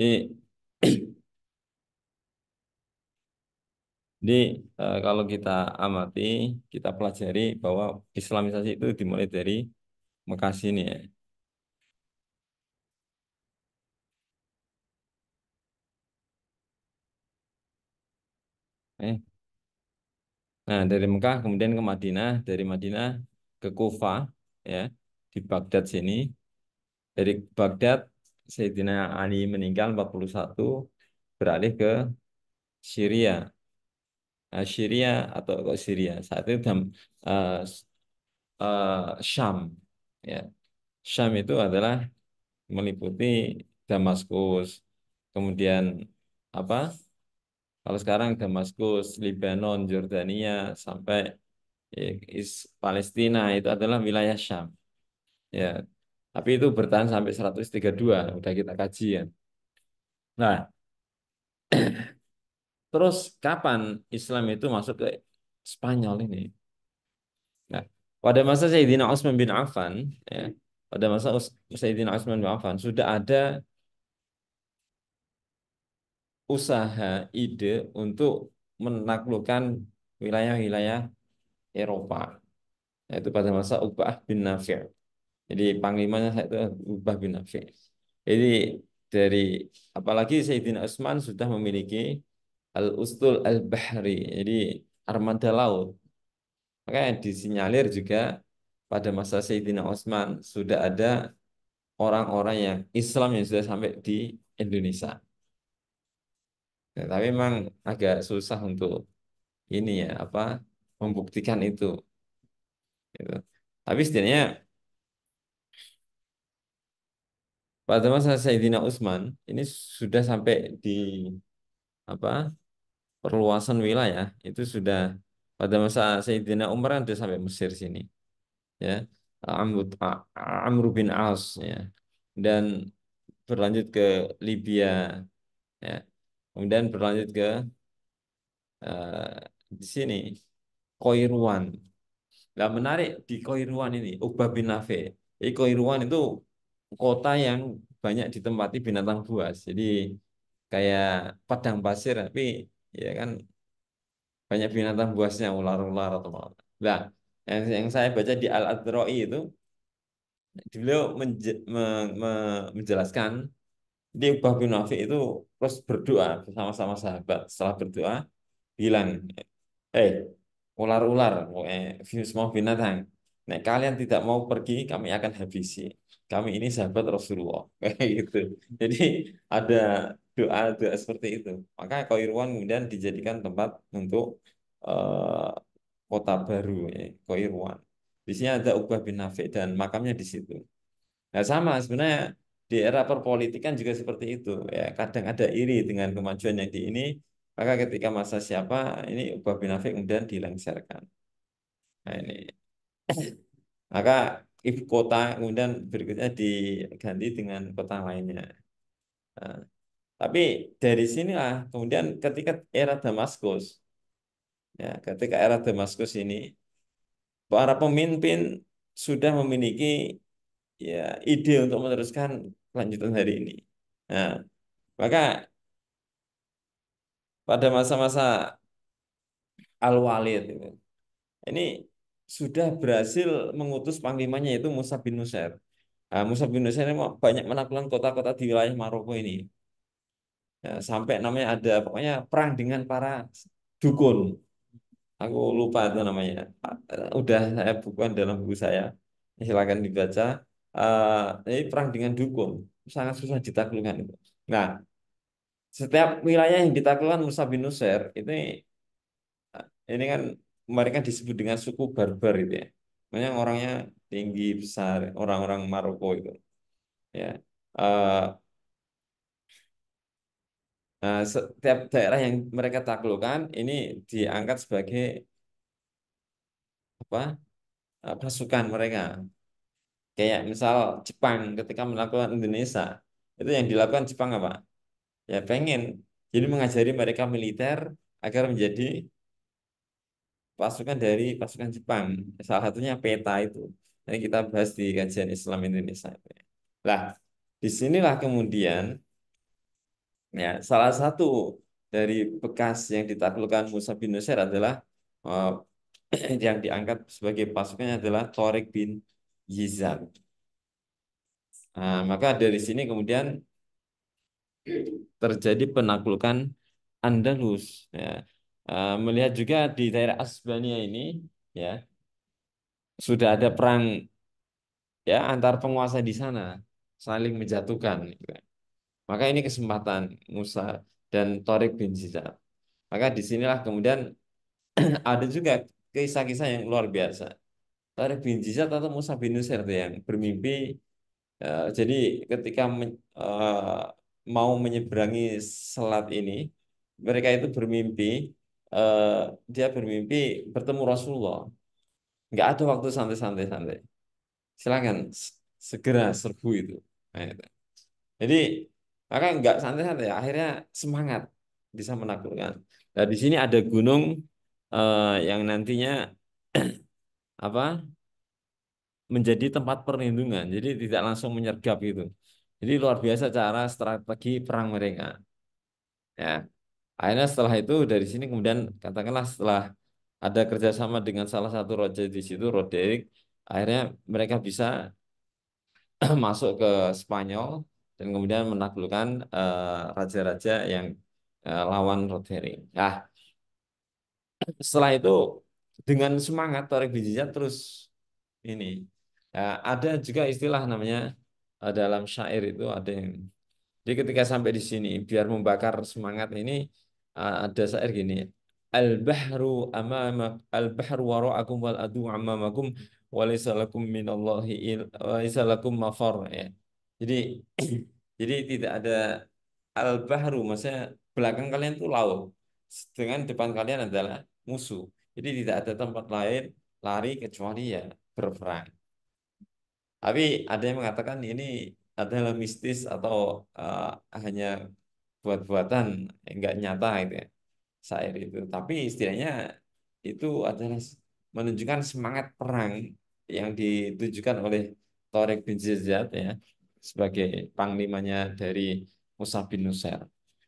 Jadi, jadi kalau kita amati, kita pelajari bahwa Islamisasi itu dimulai dari Mekah sini ya. Eh, Nah, dari Mekah kemudian ke Madinah, dari Madinah ke Kufah ya, di Baghdad sini. Dari Baghdad Sayyidina Ali meninggal 41, beralih ke Syria. Nah, Syria atau kok Syria saat itu eh, Syam ya. Syam itu adalah meliputi Damaskus, kemudian apa? Kalau sekarang Damaskus, Lebanon, Jordania sampai Palestina itu adalah wilayah Syam. Ya, tapi itu bertahan sampai 132, udah kita kaji ya. Nah, terus kapan Islam itu masuk ke Spanyol ini? Nah, pada masa Sayyidina Utsman bin Affan, ya, pada masa Sayyidina Utsman bin Affan sudah ada usaha, ide untuk menaklukkan wilayah-wilayah Eropa, yaitu pada masa Uqbah bin Nafi'. Jadi panglimanya saya itu Uqbah bin Nafi'. Jadi dari apalagi Sayyidina Utsman sudah memiliki Al-Ustul Al-Bahri, jadi armada laut. Makanya disinyalir juga pada masa Sayyidina Utsman sudah ada orang-orang yang Islam yang sudah sampai di Indonesia. Ya, tapi memang agak susah untuk ini ya apa membuktikan itu. Gitu. Tapi setidaknya pada masa Sayyidina Utsman ini sudah sampai di apa perluasan wilayah itu sudah pada masa Sayyidina Umar kan sudah sampai Mesir sini ya. Amr bin As ya, dan berlanjut ke Libya ya, kemudian berlanjut ke di sini Koirwan. Nah, menarik di Koirwan ini Uqbah bin Nafi'. Jadi Koirwan itu kota yang banyak ditempati binatang buas. Jadi kayak padang pasir tapi ya kan banyak binatang buasnya, ular-ular atau apa. Nah, yang saya baca di Al-Adro'i itu beliau menjelaskan di Ubah bin Nafi itu terus berdoa bersama-sama sahabat. Setelah berdoa bilang, eh ular-ular, semua binatang. Nek kalian tidak mau pergi, kami akan habisi. Kami ini sahabat Rasulullah, kayak gitu. Jadi ada doa-doa seperti itu. Maka Koirwan kemudian dijadikan tempat untuk eh, kota baru, Koirwan. Di sini ada Uqbah bin Nafi dan makamnya di situ. Nah, sama sebenarnya di era perpolitikan juga seperti itu ya. Kadang ada iri dengan kemajuan yang di ini, maka ketika masa siapa ini Ubah bin Nafi kemudian dilengsarkan. Nah, ini maka ibu kota kemudian berikutnya diganti dengan kota lainnya. Nah, tapi dari sinilah kemudian ketika era Damaskus ya, ketika era Damaskus ini para pemimpin sudah memiliki ya ide untuk meneruskan kelanjutan hari ini. Nah, maka pada masa-masa Al-Walid ini sudah berhasil mengutus panglimanya yaitu Musa bin Nusair. Nah, Musa bin Nusair ini banyak menaklukkan kota-kota di wilayah Maroko ini. Ya, sampai namanya ada pokoknya perang dengan para dukun. Aku lupa itu namanya. Udah saya bukukan dalam buku saya. Silakan dibaca. Ini perang dengan dukun sangat susah ditaklukkan itu. Nah, setiap wilayah yang ditaklukkan Musa bin Nusair ini kan mereka disebut dengan suku barbar itu ya. Makanya orangnya tinggi besar, orang-orang Maroko itu ya. Eh, nah, setiap daerah yang mereka taklukkan ini diangkat sebagai apa? Pasukan mereka. Kayak misal Jepang ketika melakukan Indonesia, itu yang dilakukan Jepang apa? Ya pengen jadi mengajari mereka militer agar menjadi pasukan dari pasukan Jepang. Salah satunya peta itu. Ini kita bahas di kajian Islam Indonesia. Lah, disinilah kemudian Ya, salah satu dari bekas yang ditaklukkan Musa bin Nusair adalah eh, yang diangkat sebagai pasukannya adalah Tariq bin Yizad. Nah, maka dari sini kemudian terjadi penaklukan Andalus. Ya. Melihat juga di daerah Asbania ini, ya sudah ada perang ya antar penguasa di sana saling menjatuhkan. Gitu. Maka ini kesempatan Musa dan Tariq bin Ziyad. Maka disinilah kemudian ada juga kisah-kisah yang luar biasa. Tariq bin Ziyad atau Musa bin Nusair itu yang bermimpi. Jadi ketika mau menyeberangi selat ini, mereka itu bermimpi, eh, dia bermimpi bertemu Rasulullah. Nggak ada waktu santai-santai. Silakan segera serbu itu. Nah, itu. Jadi maka nggak santai-santai. Akhirnya semangat bisa menaklukkan. Nah, di sini ada gunung yang nantinya apa menjadi tempat perlindungan. Jadi tidak langsung menyergap itu. Jadi luar biasa cara strategi perang mereka. Ya, akhirnya setelah itu dari sini kemudian katakanlah setelah ada kerjasama dengan salah satu raja di situ, Roderick, akhirnya mereka bisa masuk ke Spanyol dan kemudian menaklukkan raja-raja yang lawan Roderick. Nah, setelah itu dengan semangat Torik Bijijat terus ini. Ya, ada juga istilah namanya dalam syair itu ada yang jadi ketika sampai di sini biar membakar semangat ini ada syair gini. Al-bahru amamak al-bahru wara'akum wal adu amamakum wa laysa lakum minallahi wa laysa lakum mafar ya. Jadi jadi tidak ada al-bahru maksudnya belakang kalian itu laut dengan depan kalian adalah musuh. Jadi tidak ada tempat lain lari kecuali ya berperang. Tapi ada yang mengatakan ini adalah mistis atau hanya buat-buatan, enggak nyata itu ya, syair itu. Tapi istilahnya itu adalah menunjukkan semangat perang yang ditujukan oleh Tariq bin Ziyad ya sebagai panglimanya dari Musa bin Nusair.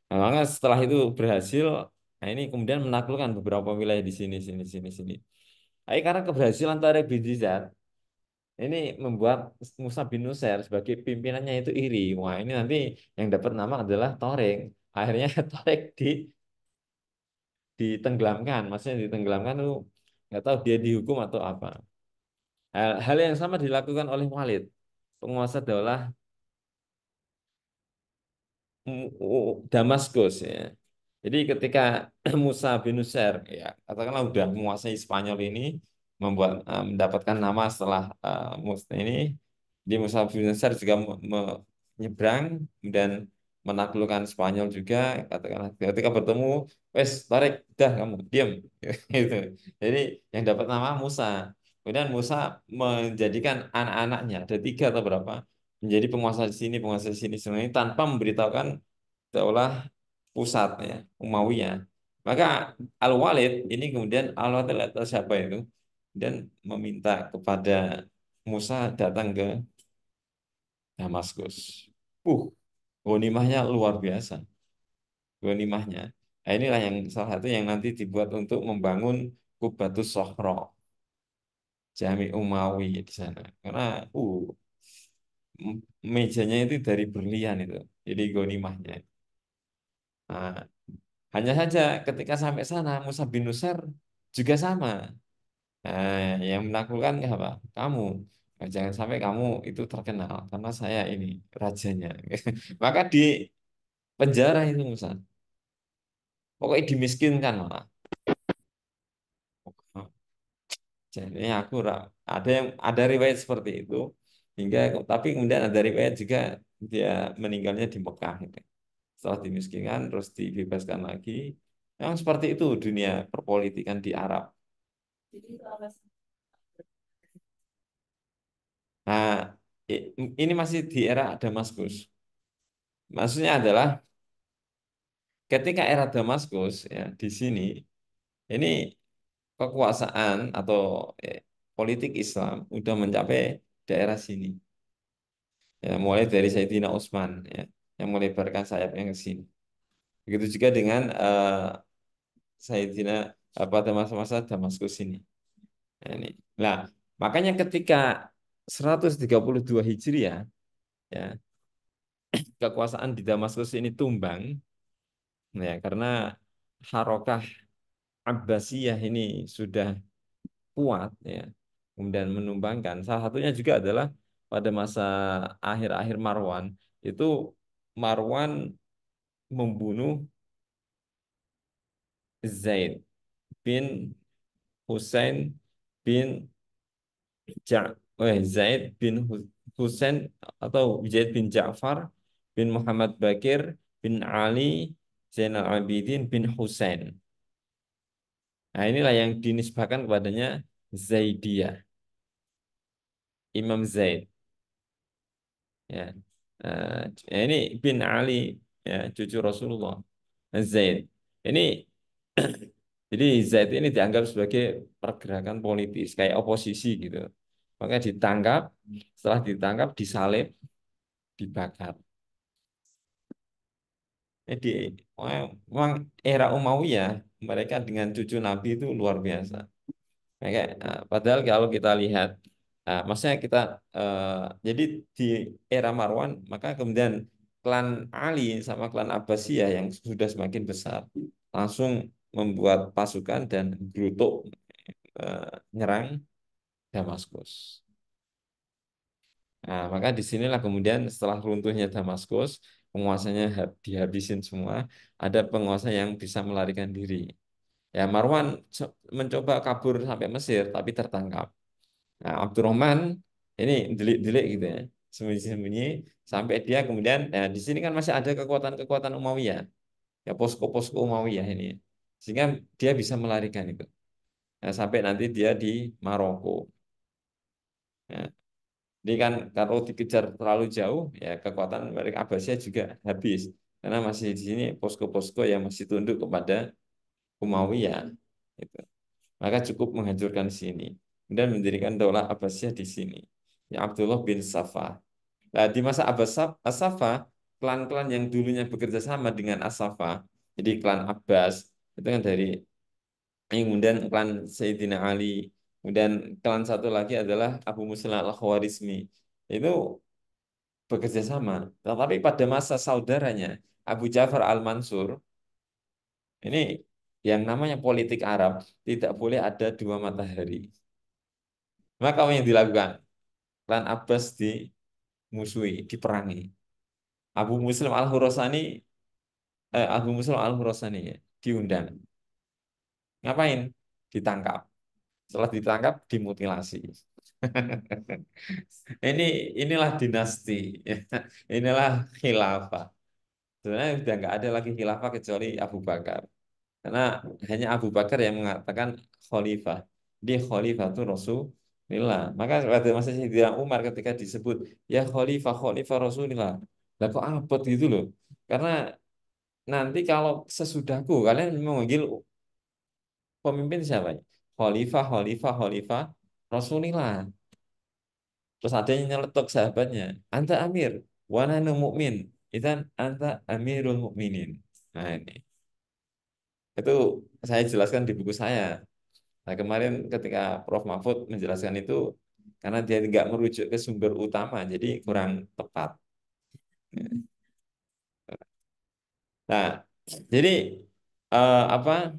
Nah, maka setelah itu berhasil, nah ini kemudian menaklukkan beberapa wilayah di sini, sini, sini, sini. Tapi karena keberhasilan Tariq bin Ziyad, ini membuat Musa bin Nusair sebagai pimpinannya itu iri. Wah, ini nanti yang dapat nama adalah Torik. Akhirnya Torik ditenggelamkan. Maksudnya ditenggelamkan itu nggak tahu dia dihukum atau apa. Hal yang sama dilakukan oleh Walid, penguasa daulah Damaskus ya. Jadi ketika Musa bin Nusair ya katakanlah udah menguasai Spanyol ini mendapatkan nama setelah Musa ini di Musa bin Nusair juga menyeberang dan menaklukkan Spanyol juga katakanlah ketika bertemu wes tarik dah kamu diam gitu. Jadi yang dapat nama Musa. Kemudian Musa menjadikan anak-anaknya ada tiga atau berapa menjadi penguasa di sini sebenarnya tanpa memberitahukan daulah pusatnya Umayyah. Maka Al-Walid ini kemudian Al-Walid atau siapa itu dan meminta kepada Musa datang ke Damaskus. Ghanimahnya luar biasa. Ghanimahnya. Nah, inilah yang salah satu yang nanti dibuat untuk membangun Kubatus Sohro, Jami Umawi di sana. Karena mejanya itu dari berlian itu. Jadi ghanimahnya. Nah, hanya saja ketika sampai sana Musa bin Nusair juga sama. Nah, yang menaklukkan apa? Kamu. Nah, jangan sampai kamu itu terkenal karena saya ini rajanya. Maka di penjara itu Musa. Pokoknya dimiskinkan malah. Jadi ada yang ada riwayat seperti itu hingga tapi kemudian ada riwayat juga dia meninggalnya di Mekah gitu. Setelah dimiskinkan terus dibebaskan lagi. Yang seperti itu dunia perpolitikan di Arab. Nah, ini masih di era Damaskus. Maksudnya adalah ketika era Damaskus ya di sini ini kekuasaan atau politik Islam udah mencapai daerah sini. Ya, mulai dari Sayyidina Utsman ya yang melebarkan sayapnya ke sini. Begitu juga dengan Sayyidina pada masa-masa Damaskus ini. Nah, ini. Nah, makanya ketika 132 Hijriah ya, kekuasaan di Damaskus ini tumbang ya karena Harokah Abbasiyah ini sudah kuat ya, kemudian menumbangkan. Salah satunya juga adalah pada masa akhir-akhir Marwan itu Marwan membunuh Zaid bin Husain bin Zaid bin Husain atau Zaid bin Ja'far bin Muhammad Bakir bin Ali Zainal Abidin bin Husain. Nah, inilah yang dinisbahkan kepadanya Zaidiyah, Imam Zaid. Ya. Ini bin Ali, ya, cucu Rasulullah. Zaid. Ini jadi Zaid ini dianggap sebagai pergerakan politis kayak oposisi gitu. Maka ditangkap, setelah ditangkap disalib, dibakar. Jadi memang era Umayyah mereka dengan cucu Nabi itu luar biasa. Padahal kalau kita lihat, maksudnya kita eh, jadi di era Marwan, maka kemudian klan Ali sama klan Abbasiyah yang sudah semakin besar langsung membuat pasukan dan gerutuk nyerang Damaskus. Nah, maka disinilah kemudian setelah runtuhnya Damaskus, penguasanya dihabisin semua, ada penguasa yang bisa melarikan diri. Ya, Marwan mencoba kabur sampai Mesir, tapi tertangkap. Nah, Abdurrahman ini delik-delik gitu ya, sembunyi-sembunyi sampai dia kemudian, nah, di sini kan masih ada kekuatan-kekuatan Umayyah, ya posko-posko Umayyah ini, sehingga dia bisa melarikan itu. Nah, sampai nanti dia di Maroko. Ya, jadi kan kalau dikejar terlalu jauh, ya kekuatan mereka Abbasiyah juga habis, karena masih di sini posko-posko yang masih tunduk kepada Umayyah. Gitu. Maka cukup menghancurkan di sini dan mendirikan daulah Abbasiyah di sini. Ya Abdullah bin Safa. Nah, di masa As-Safa, klan-klan yang dulunya bekerja sama dengan As-Safa, jadi klan Abbas, itu kan dari kemudian klan Sayyidina Ali, kemudian klan satu lagi adalah Abu Muslim Al-Khawarizmi. Itu bekerja sama. Tetapi pada masa saudaranya Abu Ja'far Al-Mansur, ini yang namanya politik Arab tidak boleh ada dua matahari. Maka apa yang dilakukan? Klan Abbas dimusuhi, diperangi. Abu Muslim Al-Khurasani ya, diundang. Ngapain? Ditangkap. Setelah ditangkap, dimutilasi. Ini inilah dinasti, inilah khilafah. Sebenarnya sudah nggak ada lagi khilafah kecuali Abu Bakar. Karena hanya Abu Bakar yang mengatakan khalifah. Dia khalifah itu Rasulullah. Maka pada masa Sayyidina Umar ketika disebut ya khalifah, khalifah Rasulullah. Lah kok abot gitu loh. Karena nanti kalau sesudahku kalian memanggil pemimpin siapa? Khalifah, khalifah, khalifah Rasulullah. Terus ada yang nyeletuk sahabatnya. Anta amir, wa nahnu mu'min. Idan anta amirul mu'minin. Nah ini. Itu saya jelaskan di buku saya. Nah, kemarin ketika Prof. Mahfud menjelaskan itu, karena dia tidak merujuk ke sumber utama, jadi kurang tepat. Nah, jadi apa?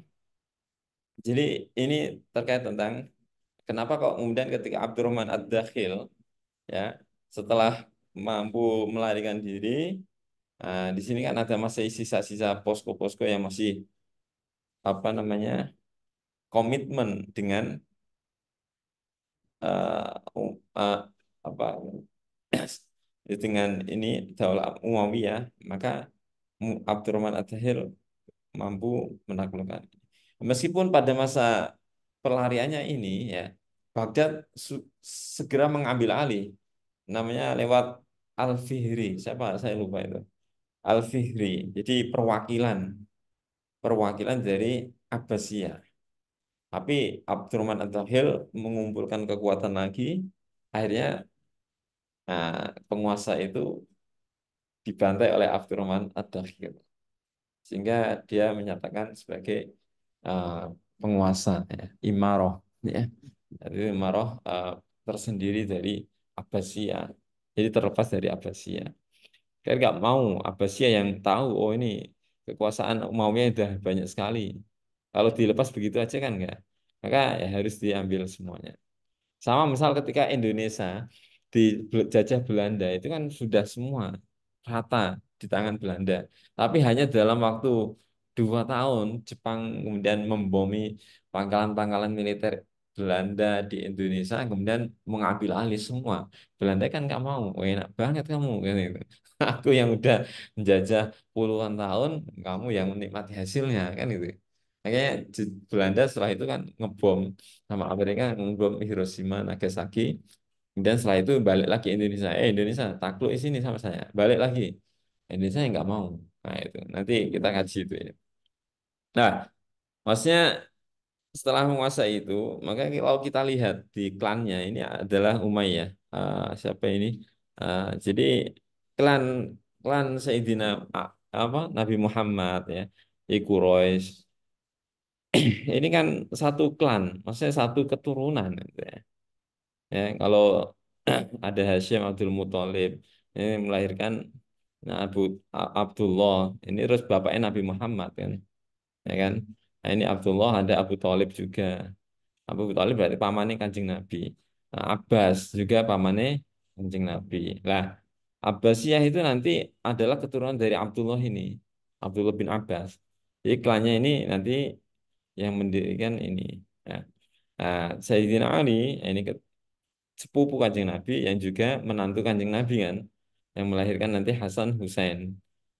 Jadi ini terkait tentang kenapa kok kemudian ketika Abdurrahman Ad-Dakhil ya setelah mampu melarikan diri, di sini kan ada masih sisa-sisa posko-posko yang masih apa namanya komitmen dengan uh, apa dengan ini Daulah Umayyah, maka Abdurrahman At-Tahir mampu menaklukkan. Meskipun pada masa pelariannya ini ya Baghdad segera mengambil alih, namanya lewat Al-Fihri. Siapa? Saya lupa itu. Al-Fihri. Jadi perwakilan perwakilan dari Abbasiyah. Tapi Abdurrahman At-Tahir mengumpulkan kekuatan lagi, akhirnya penguasa itu dibantai oleh Abdurrahman Ad-Dakhil. sehingga dia menyatakan sebagai uh, penguasa, ya, imaroh, ya. Jadi imaroh tersendiri dari Abbasiyah. Jadi terlepas dari Abbasiyah. Kan nggak mau Abbasiyah yang tahu, oh ini kekuasaan Umayyah udah banyak sekali. Kalau dilepas begitu aja kan nggak. Maka ya harus diambil semuanya. Sama misal ketika Indonesia dijajah Belanda itu kan sudah semua rata di tangan Belanda. Tapi hanya dalam waktu 2 tahun Jepang kemudian membomi pangkalan-pangkalan militer Belanda di Indonesia, kemudian mengambil alih semua. Belanda kan nggak mau, "Oh, enak banget kamu," kan gitu. Aku yang udah menjajah puluhan tahun, kamu yang menikmati hasilnya kan gitu. Makanya Belanda setelah itu kan ngebom sama Amerika, ngebom Hiroshima, Nagasaki. Kemudian setelah itu balik lagi Indonesia. Indonesia takluk di sini sama saya. Balik lagi. Indonesia yang nggak mau. Nah itu nanti kita kaji itu ya. Nah, maksudnya setelah menguasai itu, maka kalau kita lihat di klannya ini adalah Umayyah. Siapa ini? Jadi klan klan Sayyidina apa Nabi Muhammad ya, Quraisy. Ini kan satu klan, maksudnya satu keturunan gitu ya. Ya, kalau ada Hashim Abdul Muthalib ini melahirkan Abdullah, ini terus bapaknya Nabi Muhammad kan, ya kan? Nah, ini Abdullah ada Abu Thalib juga. Abu Thalib berarti pamannya Kanjeng Nabi. Nah, Abbas juga pamannya Kanjeng Nabi. Lah, Abbasiyah itu nanti adalah keturunan dari Abdullah ini, Abdullah bin Abbas. Jadi klannya ini nanti yang mendirikan ini. Nah, Sayyidina Ali ini sepupu Kanjeng Nabi yang juga menantu Kanjeng Nabi kan, yang melahirkan nanti Hasan Husain.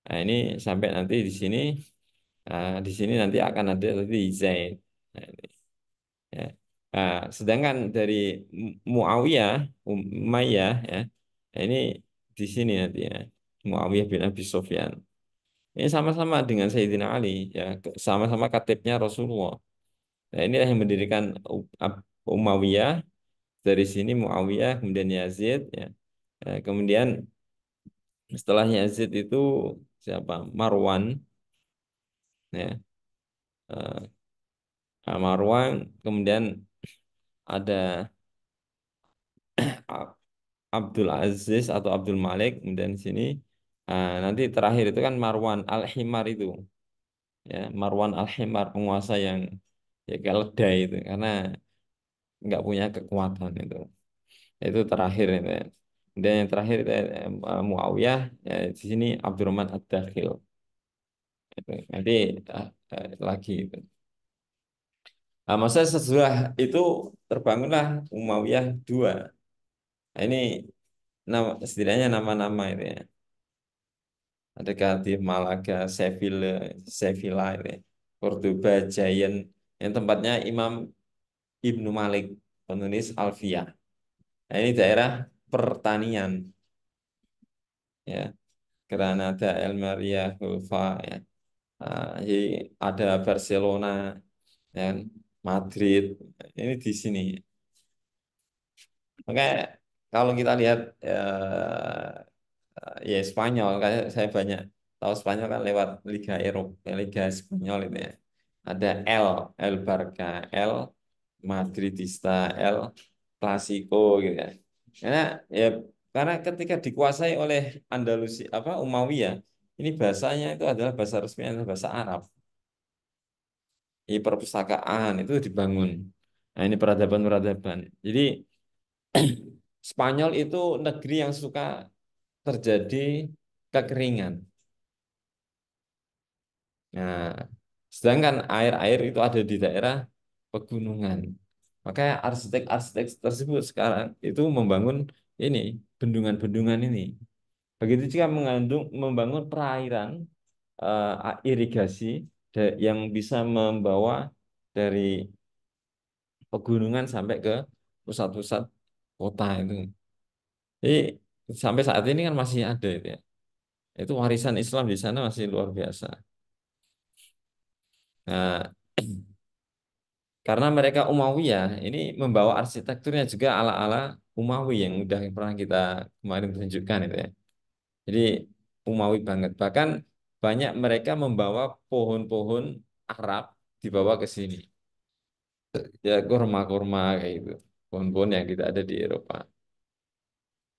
Nah, ini sampai nanti di sini nanti akan ada nanti Zaid. Nah, ini, ya. Nah, sedangkan dari Muawiyah, Umayyah ya, nah, ini di sini nanti ya, Muawiyah bin Abi Sufyan. Ini sama-sama dengan Sayyidina Ali ya, sama-sama katibnya Rasulullah. Nah, inilah yang mendirikan Umayyah. Dari sini Muawiyah, kemudian Yazid ya. Kemudian setelah Yazid itu siapa? Marwan ya. Eh, Marwan, kemudian ada A- Abdul Aziz atau Abdul Malik, kemudian di sini nanti terakhir itu kan Marwan Al-Himar itu ya, Marwan Al-Himar penguasa yang ya keledai itu karena nggak punya kekuatan itu terakhir itu ya. Dan yang terakhir itu Muawiyah ya, di sini Abdurrahman Ad-Dakhil itu. Nanti lagi itu. Nah, masa sesudah itu terbangunlah Umayyah II. Nah, ini setidaknya nama-nama itu ya. Ada Cardiff, Malaga, Seville, Sevilla itu ya. Cordoba, Jaén, yang tempatnya Imam Ibnu Malik, penulis Alfiyah. Nah, ini daerah pertanian ya. Granada, Almeria, Huelva ya. Jadi ada Barcelona dan Madrid. Ini di sini. Makanya kalau kita lihat ya Spanyol, kayak saya banyak tahu Spanyol kan lewat Liga Eropa, Liga Spanyol itu ya. Ada El Barca, El Madridista, El Clasico gitu ya. Karena ya karena ketika dikuasai oleh Andalusi apa Umayyah, ini bahasanya itu adalah bahasa resmi adalah bahasa Arab. Ini perpustakaan itu dibangun. Nah, ini peradaban-peradaban. Jadi Spanyol itu negeri yang suka terjadi kekeringan. Nah, sedangkan air-air itu ada di daerah pegunungan. Makanya arsitek-arsitek tersebut sekarang itu membangun ini bendungan-bendungan ini. Begitu juga membangun perairan irigasi yang bisa membawa dari pegunungan sampai ke pusat-pusat kota itu. Jadi sampai saat ini kan masih ada itu ya. Itu warisan Islam di sana masih luar biasa. Nah, karena mereka Umayyah ini membawa arsitekturnya juga ala-ala Umawi yang udah pernah kita kemarin tunjukkan itu ya. Jadi Umawi banget. Bahkan banyak mereka membawa pohon-pohon Arab dibawa ke sini. Ya kurma-kurma kayak gitu. Pohon-pohon yang tidak ada di Eropa.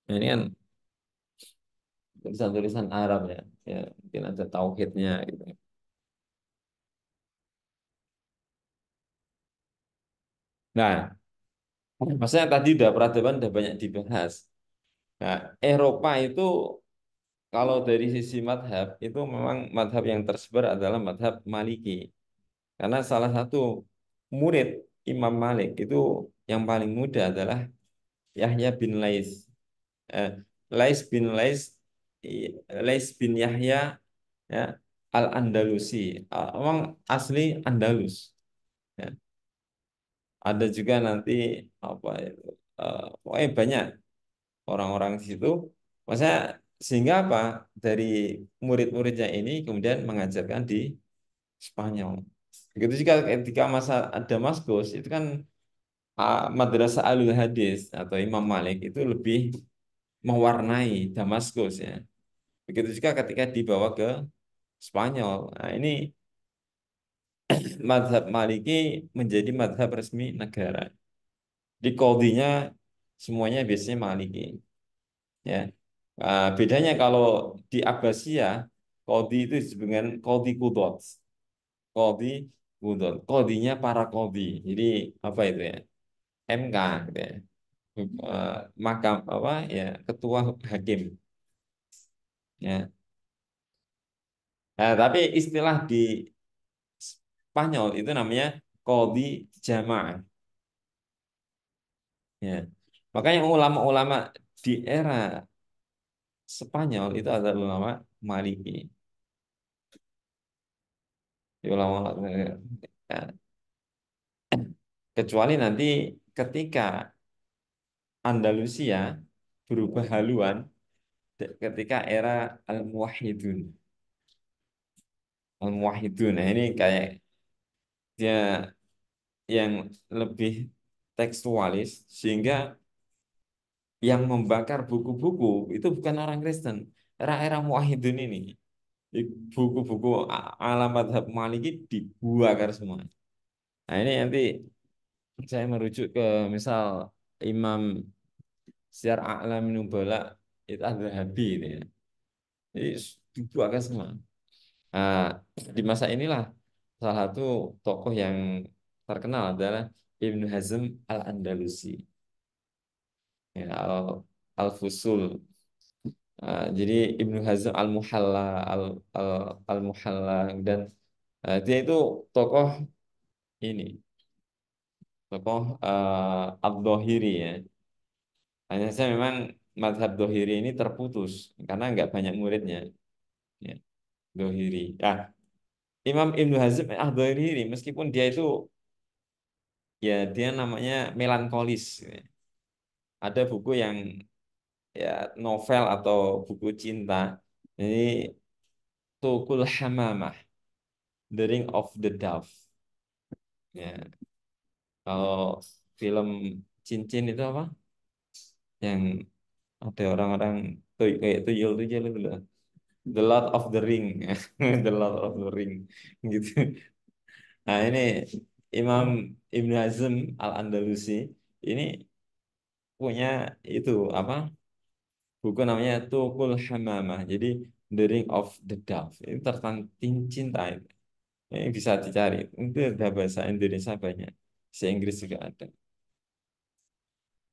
Nah, ini kan tulisan-tulisan Arab ya. Ya, mungkin ada tauhidnya gitu. Nah, maksudnya tadi udah peradaban udah banyak dibahas. Nah, Eropa itu kalau dari sisi madhab itu memang madhab yang tersebar adalah madhab Maliki. Karena salah satu murid Imam Malik itu yang paling muda adalah Yahya bin Lais. Eh, Lais bin Lais, Lais bin Yahya ya, Al-Andalusi. Emang asli Andalus. Ya. Ada juga nanti apa itu? Pokoknya banyak orang-orang di situ. Maksudnya sehingga apa? Dari murid-muridnya ini kemudian mengajarkan di Spanyol. Begitu juga ketika masa Damaskus itu kan Madrasah Alul Hadis atau Imam Malik itu lebih mewarnai Damaskus ya. Begitu juga ketika dibawa ke Spanyol. Nah, ini madhab Maliki menjadi madhab resmi negara. Di qadhinya semuanya biasanya Maliki ya. Bedanya kalau di Abbasiyah qadhi itu disebut dengan qadhi qudot. Qadhi qudot. Qadhinya para qadhi. Jadi apa itu ya? MK gitu ya. Eh, Makam apa ya? Ketua hakim ya. Nah, tapi istilah di Spanyol itu namanya qadhi jamaah ya. Makanya ulama-ulama di era Spanyol itu adalah ulama Maliki. Di ulama-ulama ya. Kecuali nanti ketika Andalusia berubah haluan ketika era Al-Muwahhidun. Al-Muwahhidun. Nah, ini kayak dia yang lebih tekstualis sehingga yang membakar buku-buku itu bukan orang Kristen. Era-era Muwahhidun ini buku-buku ala madhab Maliki dibakar semua. Nah, ini nanti saya merujuk ke misal Imam Syiar A'lam Nubala itu ada Habi ini ya. Jadi dibuatkan semua. Nah, di masa inilah salah satu tokoh yang terkenal adalah Ibnu Hazm Al-Andalusi. Ya, Al-Fusul. Jadi Ibnu Hazm Al-Muhalla Al Al-Muhalla dan dia itu tokoh ini, tokoh Ad-Dhahiri ya. Hanya saya memang madhab Dhahiri ini terputus karena nggak banyak muridnya. Ya, Dhahiri. Nah, Imam Ibnu Hazm Ad-Dhahiri meskipun dia itu ya dia namanya melankolis. Ada buku yang ya novel atau buku cinta. Ini Tukul Hamamah, The Ring of the Dove. Ya, kalau film Cincin itu apa? Yang ada orang-orang kayak tuyul-tuyul itu loh. The Lord of the Ring. The Lord of the Ring gitu. Nah, ini Imam Ibn Hazm Al-Andalusi ini punya itu apa? Buku namanya Tuqul Hamamah. Jadi The Ring of the Dove. Ini tentang cinta itu. Ini bisa dicari. Itu ada bahasa Indonesia banyak. Bahasa Inggris juga ada.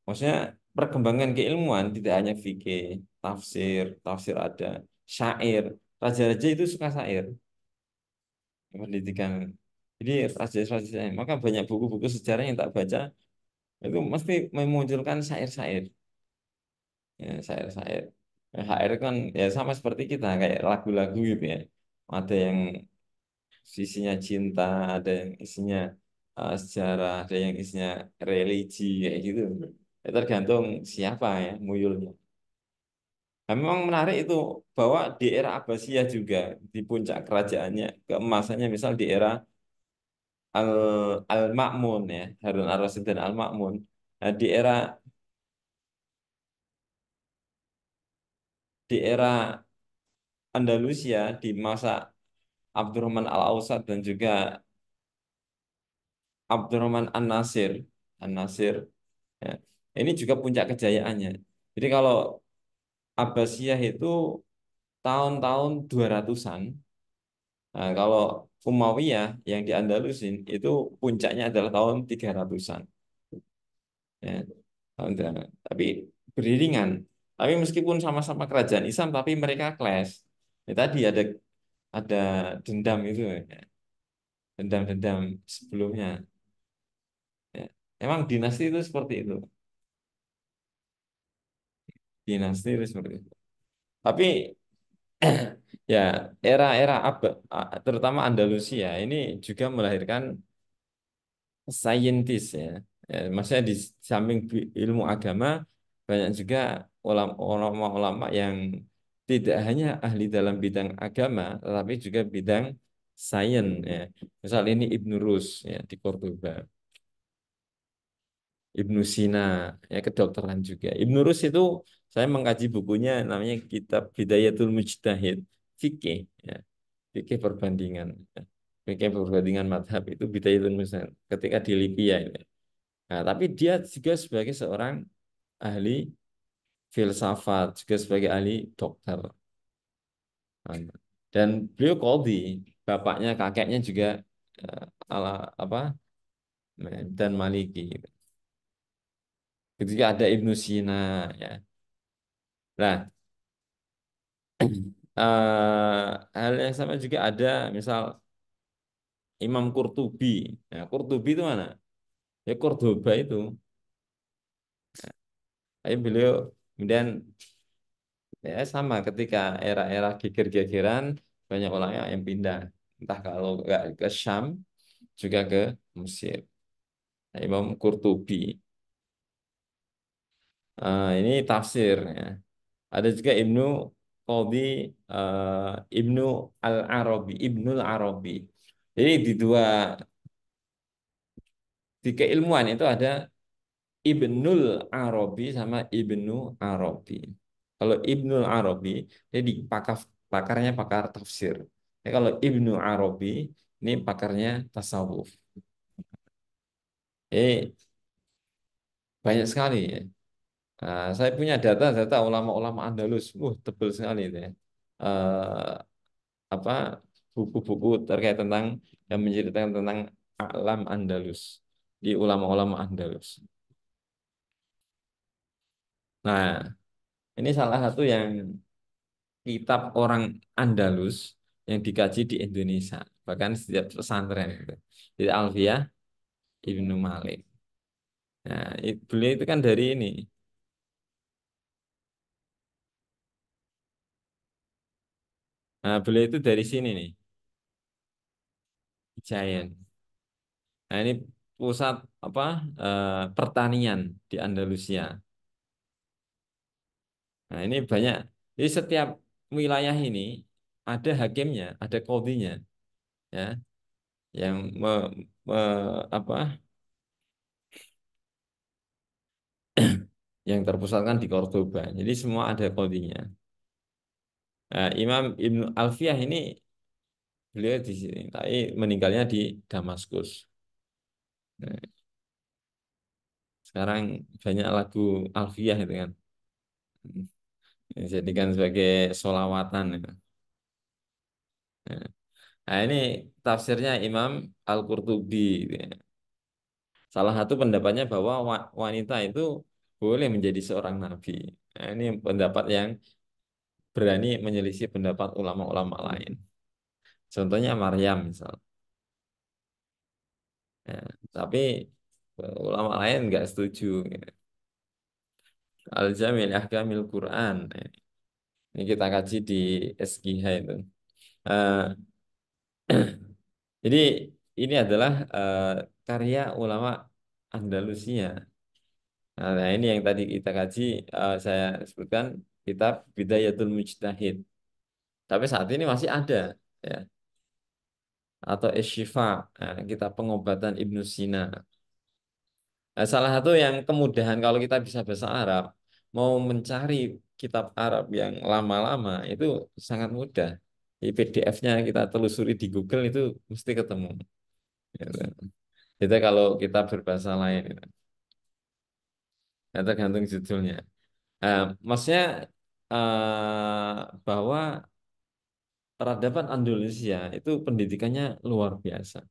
Maksudnya perkembangan keilmuan tidak hanya fikih, tafsir, tafsir ada, syair. Raja-raja itu suka syair, pendidikan. Jadi raja-raja, maka banyak buku-buku sejarah yang tak baca itu mesti memunculkan syair-syair, ya, syair-syair. Syair kan ya sama seperti kita kayak lagu-lagu gitu ya. Ada yang isinya cinta, ada yang isinya sejarah, ada yang isinya religi kayak gitu. Ya, tergantung siapa ya muyulnya. Nah, memang menarik itu bahwa di era Abbasiyah juga di puncak kerajaannya keemasannya misal di era Al Al-Ma'mun ya Harun Ar-Rasyid dan Al-Ma'mun. Nah, di era Andalusia di masa Abdurrahman Al-Ausad dan juga Abdurrahman An-Nasir, An-Nasir, ya. Ini juga puncak kejayaannya. Jadi kalau Abbasiyah itu tahun-tahun 200-an. Nah, kalau Umayyah yang di Andalusin itu puncaknya adalah tahun 300-an. Ya, tapi beriringan. Tapi meskipun sama-sama kerajaan Islam, tapi mereka clash. Ya, tadi ada dendam itu, ya. Dendam-dendam sebelumnya. Ya. Emang dinasti itu seperti itu. Dinasti itu seperti itu. Tapi ya era-era terutama Andalusia ini juga melahirkan saintis, ya. Ya, maksudnya di samping ilmu agama banyak juga ulama-ulama yang tidak hanya ahli dalam bidang agama tetapi juga bidang sains, ya. Misal ini Ibnu Rus, ya, di Cordoba. Ibnu Sina, ya, kedokteran juga. Ibnu Rus itu saya mengkaji bukunya namanya Kitab Bidayatul Mujtahid, fikih, ya. Fikih perbandingan, ya. Fikih perbandingan madhab itu Bidayatul Mujtahid ketika di Libya ini. Nah, tapi dia juga sebagai seorang ahli filsafat, juga sebagai ahli dokter. Nah, dan beliau qadhi, bapaknya, kakeknya juga eh, ala apa dan Maliki. Ketika ada Ibnu Sina, ya. Nah, hal yang sama juga ada misal Imam Qurtubi. Nah, Qurtubi itu mana? Ya Cordoba itu. Tapi beliau kemudian ya sama ketika era-era geger-gegeran banyak orang yang pindah. Entah kalau nggak ke Syam juga ke Mesir. Nah, Imam Qurtubi. Ini tafsir, ya. Ada juga Qadhi Ibnu Al-Arabi, Ibnul Arabi. Jadi di keilmuan itu ada Ibnul Arabi sama Ibnu Arabi. Kalau Ibnul Arabi, jadi pakarnya pakar tafsir. Kalau Ibnu Arabi, ini pakarnya tasawuf. Eh, banyak sekali, ya. Nah, saya punya data-data ulama-ulama Andalus. Tebel sekali itu, ya. Eh, apa buku-buku terkait tentang yang menceritakan tentang alam Andalus di ulama-ulama Andalus. Nah, ini salah satu yang kitab orang Andalus yang dikaji di Indonesia, bahkan setiap pesantren gitu. Jadi Alfiah Ibnu Malik. Nah, beliau itu kan dari ini. Nah, beliau itu dari sini nih, Giant. Nah, ini pusat apa pertanian di Andalusia. Nah, ini banyak. Jadi setiap wilayah ini ada hakimnya, ada qadhinya, ya, yang apa yang terpusatkan di Cordoba. Jadi semua ada qadhinya. Nah, Imam Ibnu Alfiyah ini beliau di sini, tapi meninggalnya di Damaskus. Nah, sekarang banyak lagu Alfiyah itu kan, dijadikan sebagai solawatan, gitu. Nah, ini tafsirnya Imam Al-Qurtubi, gitu, ya. Salah satu pendapatnya bahwa wanita itu boleh menjadi seorang nabi. Nah, ini pendapat yang berani menyelisih pendapat ulama-ulama lain. Contohnya Maryam misal. Ya, tapi ulama lain nggak setuju, gitu. Al-Jamil Ahkamil Quran. Nah, ini kita kaji di SGH itu. Eh, jadi ini adalah karya ulama Andalusia. Nah, ini yang tadi kita kaji, saya sebutkan kitab Bidayatul Mujtahid. Tapi saat ini masih ada, ya, atau Asy-Syifa, nah, kitab pengobatan Ibnu Sina. Nah, salah satu yang kemudahan kalau kita bisa bahasa Arab, mau mencari kitab Arab yang lama-lama itu sangat mudah. Di PDF-nya kita telusuri di Google itu mesti ketemu. Gitu. Itu kalau kitab berbahasa lain, itu. Ya, tergantung judulnya. Maksudnya bahwa peradaban Andalusia itu pendidikannya luar biasa.